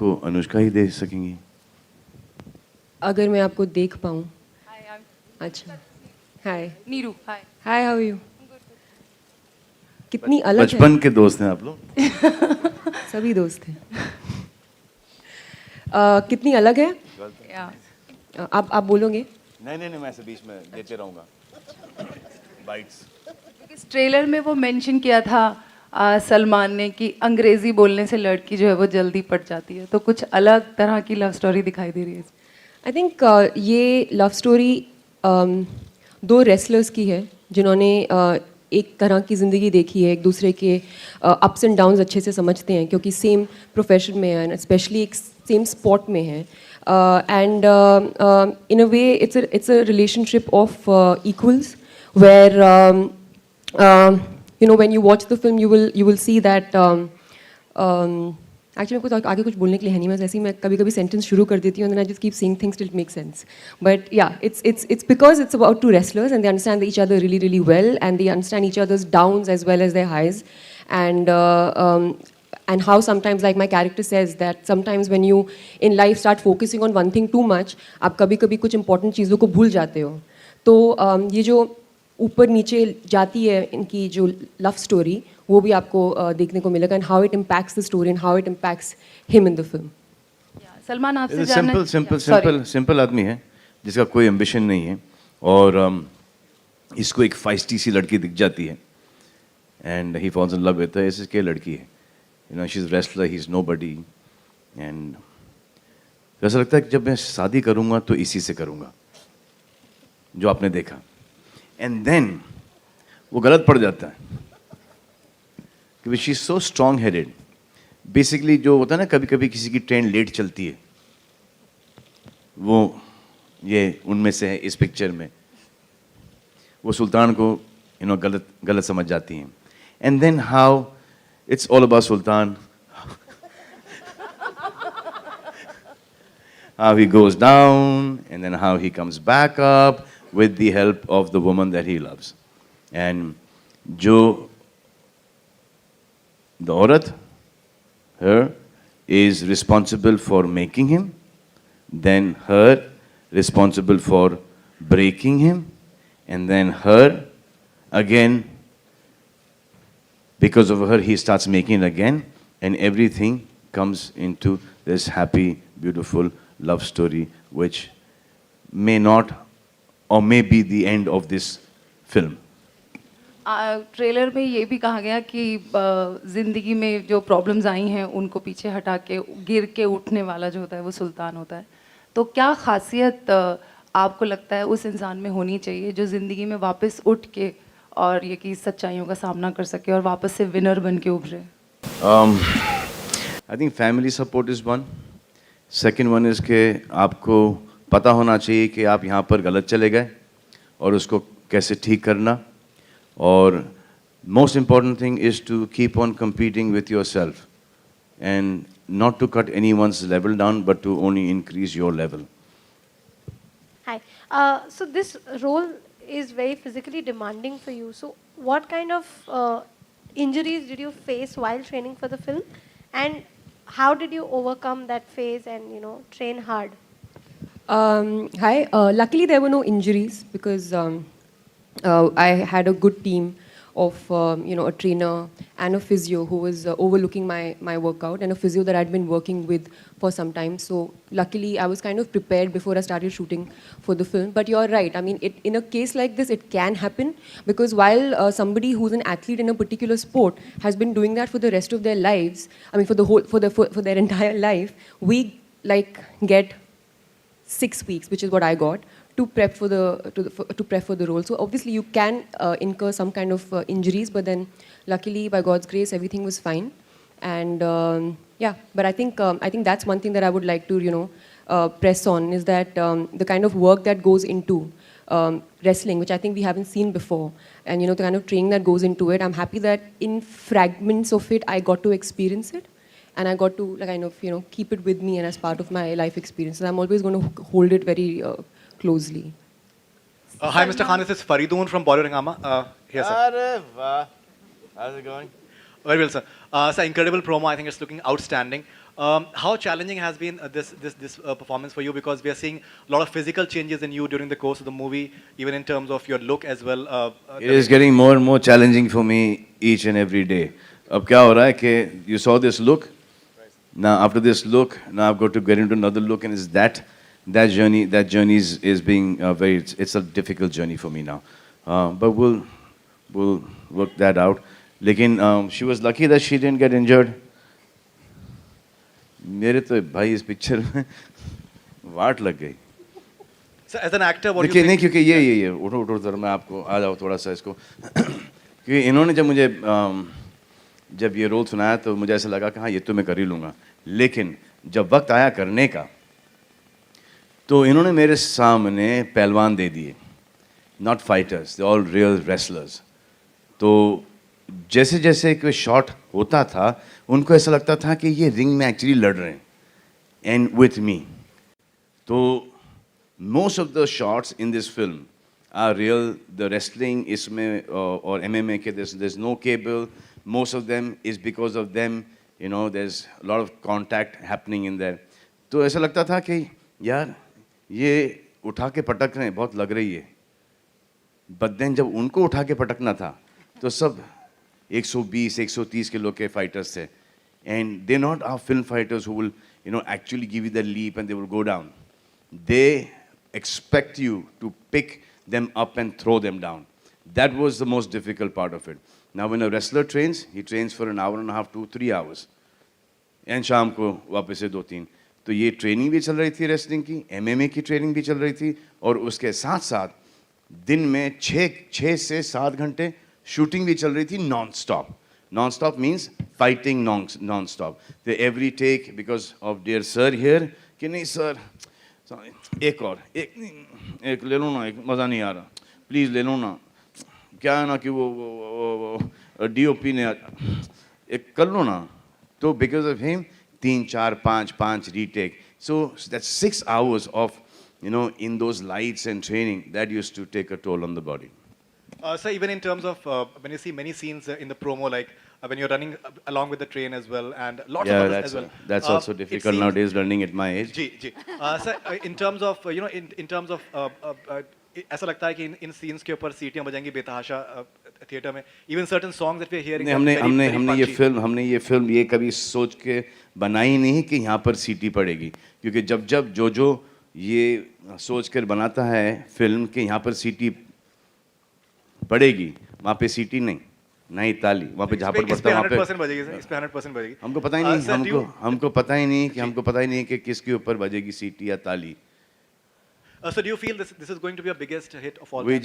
आपको अनुष्का ही दे सकेंगी? अगर मैं आपको देख पाऊँ. Hi, I'm अच्छा. Hi. Neeru. Hi. Hi, how are you? कितनी अलग है. बचपन के दोस्त हैं आप लोग? सभी दोस्त हैं. कितनी अलग है. Yeah. आप बोलोगे? नहीं मैं ऐसे बीच में देते रहूँगा बाइट्स. Because ट्रेलर में वो मेंशन किया था सलमान ने कि अंग्रेजी बोलने से लड़की जो है वो जल्दी पट जाती है, तो कुछ अलग तरह की लव स्टोरी दिखाई दे रही है. आई थिंक ये लव स्टोरी दो रेसलर्स की है जिन्होंने एक तरह की ज़िंदगी देखी है, एक दूसरे के अप्स एंड डाउन्स अच्छे से समझते हैं क्योंकि सेम प्रोफेशन में है, स्पेशली एक सेम स्पॉट में है. And in a way it's a relationship of equals where you know when you watch the film you will see that actually मेरे को आगे कुछ बोलने के लिए है नहीं, मैं ऐसे ही मैं कभी सेंटेंस शुरू कर देती हूँ and then I just keep saying things till it makes sense. But yeah, it's because it's about two wrestlers and they understand each other really well and they understand each other's downs as well as their highs. And how sometimes, like my character says, that sometimes when you in life start focusing on one thing too much, आप कभी कुछ important चीज़ों को भूल जाते हो. तो ये जो ऊपर नीचे जाती है इनकी जो लव स्टोरी, वो भी आपको देखने को मिलेगा and how it impacts the story and how it impacts him in the film. Salman आपसे जानना. सिंपल आदमी है जिसका कोई एम्बिशन नहीं है और इसको एक फाइस्टी सी लड़की दिख जाती है and he falls in love with her. ऐसी क्या लड़की है, you know, she is wrestler, he is nobody. And ऐसा लगता है कि जब मैं शादी करूंगा तो इसी से करूंगा जो आपने देखा. एंड देन वो गलत पड़ जाता है क्योंकि she is so strong headed. Basically जो होता है ना, कभी कभी किसी की ट्रेन लेट चलती है, वो ये उनमें से है. इस पिक्चर में वो सुल्तान को गलत समझ जाती हैं. And then how it's all about Sultan, how he goes down and then how he comes back up with the help of the woman that he loves. And jo the aurat, her, is responsible for making him, then her responsible for breaking him, and then her again, because of her he starts making it again, and everything comes into this happy, beautiful love story which may not or may be the end of this film. Trailer में ये भी कहा गया कि ज़िंदगी में जो problems आई हैं उनको पीछे हटा के गिर के उठने वाला जो होता है वो सुल्तान होता है. तो क्या खासियत आपको लगता है उस इंसान में होनी चाहिए जो ज़िंदगी में वापस उठ के और ये कि सच्चाइयों का सामना कर सके और वापस से विनर बन के उभरे? I think family support is one. Second one is कि आपको पता होना चाहिए कि आप यहाँ पर गलत चले गए और उसको कैसे ठीक करना. और most important thing is to keep on competing with yourself and not to cut anyone's level down but to only increase your level. Hi. So this role is very physically demanding for you. So what kind of injuries did you face while training for the film? And how did you overcome that phase and, you know, train hard? Hi. Luckily, there were no injuries because I had a good team of you know, a trainer and a physio who was overlooking my workout, and a physio that I'd been working with for some time. So luckily I was kind of prepared before I started shooting for the film. But you're right, I mean, in a case like this it can happen because while somebody who's an athlete in a particular sport has been doing that for the rest of their lives, I mean for their entire life, we like get 6 weeks, which is what I got, to prep for the role. So obviously you can incur some kind of injuries, but then luckily by God's grace everything was fine. And yeah, but I think that's one thing that I would like to, you know, press on, is that the kind of work that goes into wrestling, which I think we haven't seen before, and you know, the kind of training that goes into it. I'm happy that in fragments of it I got to experience it, and I got to kind of, you know, keep it with me and as part of my life experience. And I'm always going to hold it very closely. Hi, Mr. Khan. This is Faridoon from Bollywood Hangama. Here, sir. How's it going? Very well, sir. Sir, incredible promo. I think it's looking outstanding. How challenging has been this performance for you? Because we are seeing a lot of physical changes in you during the course of the movie, even in terms of your look as well. It is getting more and more challenging for me each and every day. अब क्या हो रहा है कि you saw this look, now after this look, now I've got to get into another look, and it's that journey is being it's a difficult journey for me now. But we'll work that out. लेकिन she was lucky that she didn't get injured. मेरे तो भाई इस picture में वाट लग गई. So as an actor, what do देखिए you नहीं, think? क्योंकि ये उठो जरा, मैं आपको आ जाओ थोड़ा सा इसको. क्योंकि इन्होंने जब ये रोल सुनाया तो मुझे ऐसा लगा कि हाँ ये तो मैं कर ही लूँगा. लेकिन जब वक्त आया करने का तो इन्होंने मेरे सामने पहलवान दे दिए, not fighters, they all real wrestlers. तो जैसे जैसे कोई शॉट होता था उनको ऐसा लगता था कि ये रिंग में एक्चुअली लड़ रहे हैं एंड विथ मी. तो most of the shots in this film are real. The wrestling इसमें और MMA के there's no cable. Most of them is because of them, you know, there's a lot of contact happening in there. तो ऐसा लगता था कि यार ये उठा के पटक रहे हैं, बहुत लग रही है. But then जब उनको उठा के पटकना था तो सब 120-130 किलो के फाइटर्स थे. And they're not our film fighters who will, you know, actually give you the leap and they will go down. They expect you to pick them up and throw them down. That was the most difficult part of it. Now when a wrestler trains, he trains for an hour and a half to 3 hours. And शाम को वापस से 2-3. तो ये training भी चल रही थी रेसलिंग की, MMA की ट्रेनिंग भी चल रही थी, और उसके साथ साथ दिन में 6 से 7 घंटे शूटिंग भी चल रही थी non stop. Non stop means fighting non stop. तो every take because of dear sir here कि नहीं सर एक ले लो ना, एक मज़ा नहीं आ रहा, प्लीज़ ले लो ना. क्या है ना कि वो DOP ने एक कर लो ना. तो because of him 3, 4, 5 retake. So that's 6 hours of, you know, in those lights and training that used to take a toll on the body. So even in terms of when you see many scenes in the promo, like when you're running along with the train as well, and lots of others as well. That's also it difficult seems- nowadays running at my age. जी. Sir, in terms of you know, in terms of ऐसा लगता है कि इन scenes के ऊपर सीटियां बजाएंगी बेतहाशा theatre में. Even certain songs that we're hearing. नहीं, are very हमने ये फिल्म ये कभी सोच के बनाई नहीं कि यहाँ पर सीटी पड़ेगी. क्योंकि जब जो ये सोच कर बनाता है फिल्म कि यहाँ पर सीटी पड़ेगी, वहाँ पे सीटी नहीं ताली, वहाँ पे झापड़ पड़ता है, वहाँ पे 100% बजेगी सर, इस पे 100% बजेगी. हमको पता ही नहीं, Sir, do you- हमको पता ही नहीं कि किसके ऊपर बजेगी सीटी या ताली. So do you feel this is going to be a biggest hit of all We time?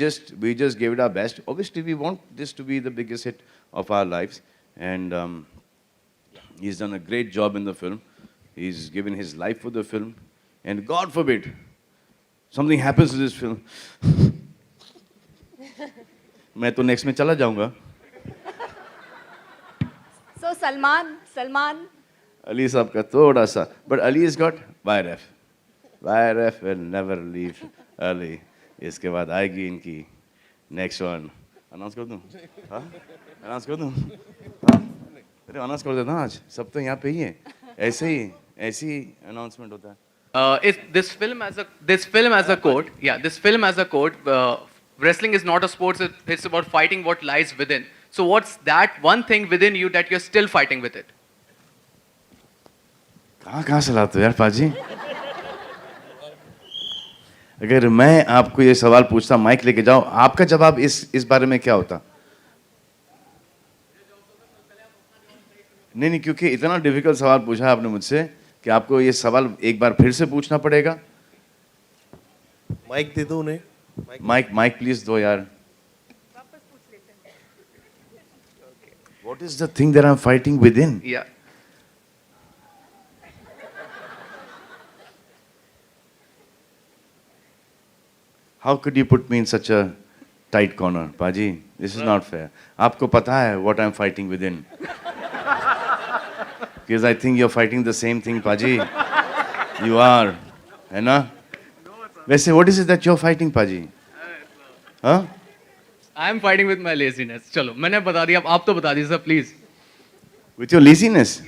just gave it our best. Obviously, we want this to be the biggest hit of our lives, and he's done a great job in the film. He's given his life for the film, and God forbid something happens to this film. मैं तो next में चला जाऊँगा. So Salman. Ali साहब का थोड़ा सा, but Ali has got YRF. YRF will never leave Ali. इसके बाद आएगी इनकी next one. Announce कर दूँ? हाँ? Announce कर दूँ? हाँ? अरे announce कर देता आज. सब तो यहाँ पे ही है. ऐसे ही announcement होता है. This film as a code. Wrestling is not a sport. It's about fighting what lies within. So what's that one thing within you that you're still fighting with it? कहाँ से लाते हो यार पाजी? अगर मैं आपको ये सवाल पूछता, माइक लेके जाओ, आपका जवाब इस बारे में क्या होता? नहीं, क्योंकि इतना डिफिकल्ट सवाल पूछा आपने मुझसे कि आपको ये सवाल एक बार फिर से पूछना पड़ेगा. माइक दे दो उन्हें. माइक प्लीज दो यार. What is the thing that I'm fighting within? Yeah. How could you put me in such a tight corner, Paji? This is not fair. आपको पता है what I'm fighting within? Because I think you're fighting the same thing, Paji. You are, है ना? वैसे what is it that you're fighting, Paji? Huh? I'm fighting with my laziness. चलो, मैंने बता दिया, आप तो बता दीजिए sir, please. With your laziness?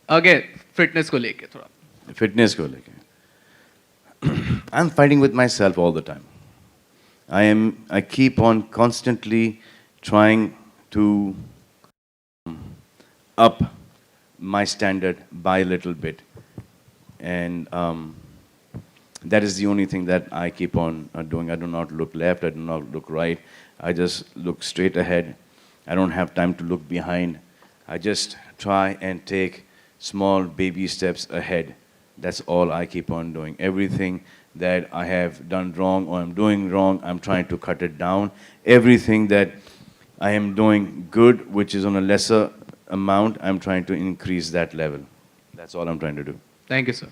Okay, fitness को लेके थोड़ा. Fitness को लेके. I'm fighting with myself all the time. I keep on constantly trying to up my standard by a little bit. And that is the only thing that I keep on doing. I do not look left, I do not look right. I just look straight ahead. I don't have time to look behind. I just try and take small baby steps ahead. That's all I keep on doing. Everything that I have done wrong or I'm doing wrong, I'm trying to cut it down. Everything that I am doing good, which is on a lesser amount, I'm trying to increase that level. That's all I'm trying to do. Thank you, sir.